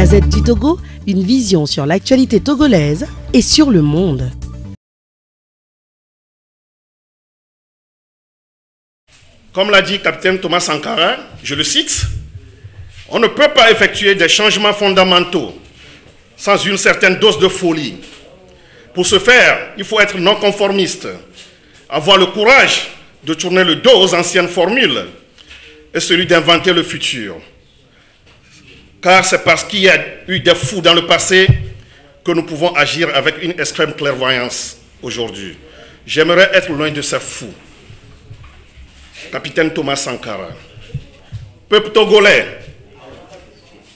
Gazette du Togo, une vision sur l'actualité togolaise et sur le monde. Comme l'a dit capitaine Thomas Sankara, je le cite, « On ne peut pas effectuer des changements fondamentaux sans une certaine dose de folie. Pour ce faire, il faut être non-conformiste, avoir le courage de tourner le dos aux anciennes formules et celui d'inventer le futur. Car c'est parce qu'il y a eu des fous dans le passé que nous pouvons agir avec une extrême clairvoyance aujourd'hui. J'aimerais être loin de ces fous. » Capitaine Thomas Sankara. Peuple togolais,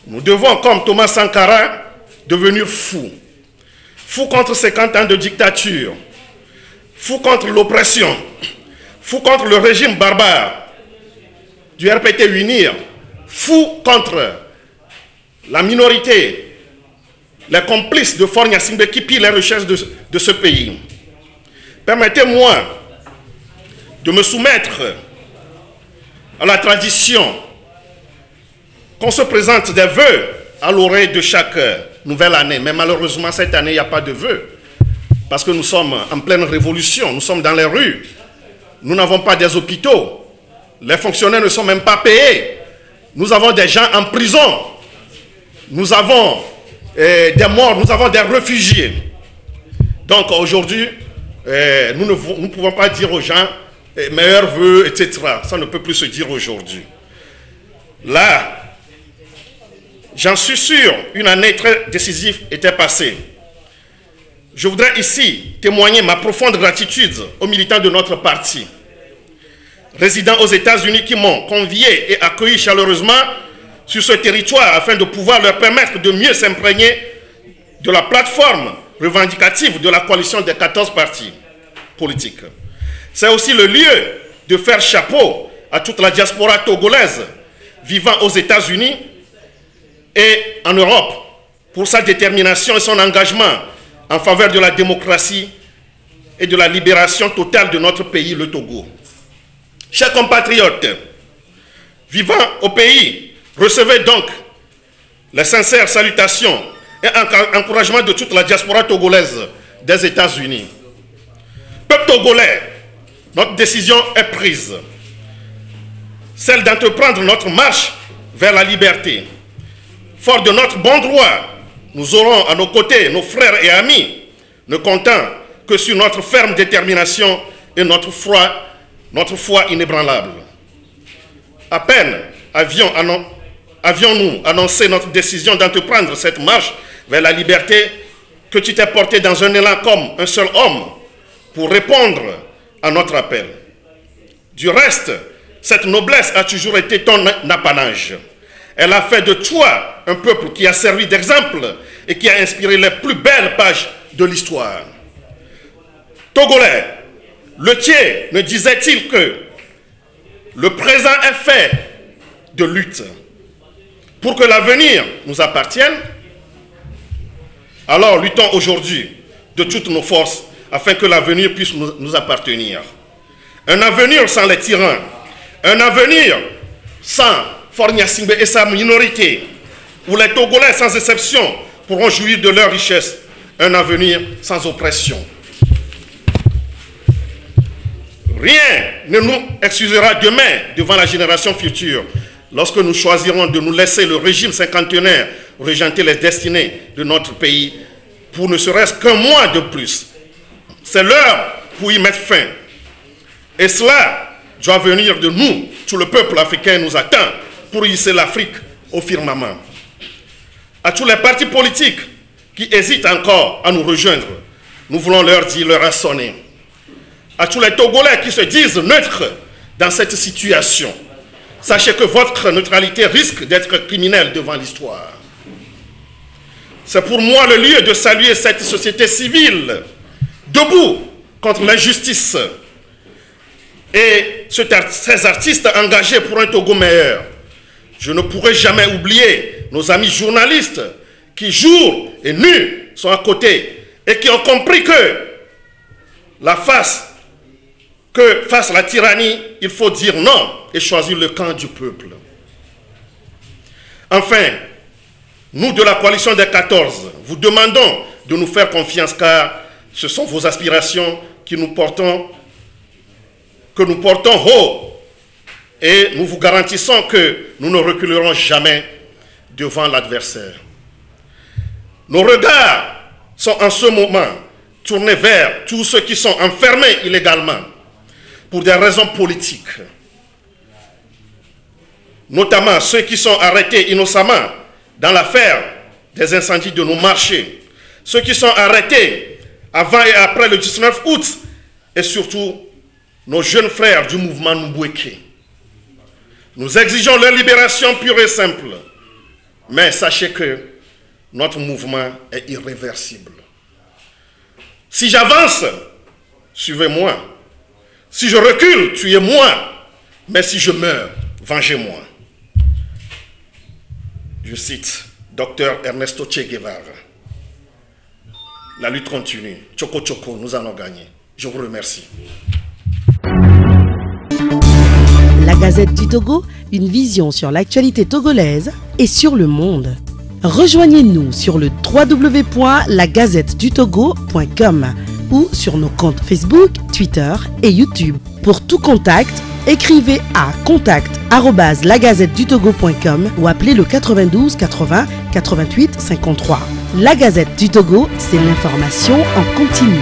nous devons, comme Thomas Sankara, devenir fous. Fous contre 50 ans de dictature, fous contre l'oppression, fous contre le régime barbare du RPT UNIR, fous contre la minorité, les complices de Faure Gnassingbé qui pillent les richesses de ce pays. Permettez-moi de me soumettre à la tradition qu'on se présente des vœux à l'oreille de chaque nouvelle année. Mais malheureusement, cette année, il n'y a pas de vœux. Parce que nous sommes en pleine révolution, nous sommes dans les rues. Nous n'avons pas des hôpitaux. Les fonctionnaires ne sont même pas payés. Nous avons des gens en prison. Nous avons des morts, nous avons des réfugiés. Donc aujourd'hui, nous ne pouvons pas dire aux gens meilleurs vœux, etc. Ça ne peut plus se dire aujourd'hui. Là, j'en suis sûr, une année très décisive était passée. Je voudrais ici témoigner ma profonde gratitude aux militants de notre parti, résidant aux États-Unis, qui m'ont convié et accueilli chaleureusement sur ce territoire afin de pouvoir leur permettre de mieux s'imprégner de la plateforme revendicative de la coalition des 14 partis politiques. C'est aussi le lieu de faire chapeau à toute la diaspora togolaise vivant aux États-Unis et en Europe pour sa détermination et son engagement en faveur de la démocratie et de la libération totale de notre pays, le Togo. Chers compatriotes, vivant au pays, recevez donc les sincères salutations et encouragements de toute la diaspora togolaise des États-Unis. Peuple togolais, notre décision est prise, celle d'entreprendre notre marche vers la liberté. Fort de notre bon droit, nous aurons à nos côtés nos frères et amis, ne comptant que sur notre ferme détermination et notre foi inébranlable. À peine avions-nous annoncé notre décision d'entreprendre cette marche vers la liberté que tu t'es porté dans un élan comme un seul homme pour répondre à notre appel. Du reste, cette noblesse a toujours été ton apanage. Elle a fait de toi un peuple qui a servi d'exemple et qui a inspiré les plus belles pages de l'histoire. Togolais, le Thiers ne disait-il que le présent est fait de lutte pour que l'avenir nous appartienne? Alors luttons aujourd'hui de toutes nos forces afin que l'avenir puisse nous appartenir. Un avenir sans les tyrans, un avenir sans Faure Gnassingbé et sa minorité, où les Togolais sans exception pourront jouir de leurs richesses, un avenir sans oppression. Rien ne nous excusera demain devant la génération future, lorsque nous choisirons de nous laisser le régime cinquantenaire régenter les destinées de notre pays pour ne serait-ce qu'un mois de plus. C'est l'heure pour y mettre fin. Et cela doit venir de nous. Tout le peuple africain nous attend pour hisser l'Afrique au firmament. À tous les partis politiques qui hésitent encore à nous rejoindre, nous voulons leur dire, leur assonner. À tous les Togolais qui se disent neutres dans cette situation, sachez que votre neutralité risque d'être criminelle devant l'histoire. C'est pour moi le lieu de saluer cette société civile, debout contre l'injustice, et ces artistes engagés pour un Togo meilleur. Je ne pourrai jamais oublier nos amis journalistes qui, jour et nuit, sont à côté et qui ont compris que face à la tyrannie, il faut dire non et choisir le camp du peuple. Enfin, nous de la coalition des 14, vous demandons de nous faire confiance car ce sont vos aspirations que nous portons haut. Et nous vous garantissons que nous ne reculerons jamais devant l'adversaire. Nos regards sont en ce moment tournés vers tous ceux qui sont enfermés illégalement pour des raisons politiques, notamment ceux qui sont arrêtés innocemment dans l'affaire des incendies de nos marchés, ceux qui sont arrêtés avant et après le 19 août, et surtout nos jeunes frères du mouvement Mbouéké. Nous exigeons leur libération pure et simple. Mais sachez que notre mouvement est irréversible. Si j'avance, suivez-moi. Si je recule, tuez-moi. Mais si je meurs, vengez-moi. Je cite Dr Ernesto Che Guevara. La lutte continue. Tchoko Tchoko, nous allons gagner. Je vous remercie. La Gazette du Togo, une vision sur l'actualité togolaise et sur le monde. Rejoignez-nous sur le www.lagazettedutogo.com ou sur nos comptes Facebook, Twitter et YouTube. Pour tout contact, écrivez à contact@lagazettedutogo.com ou appelez le 92 80 88 53. La Gazette du Togo, c'est l'information en continu.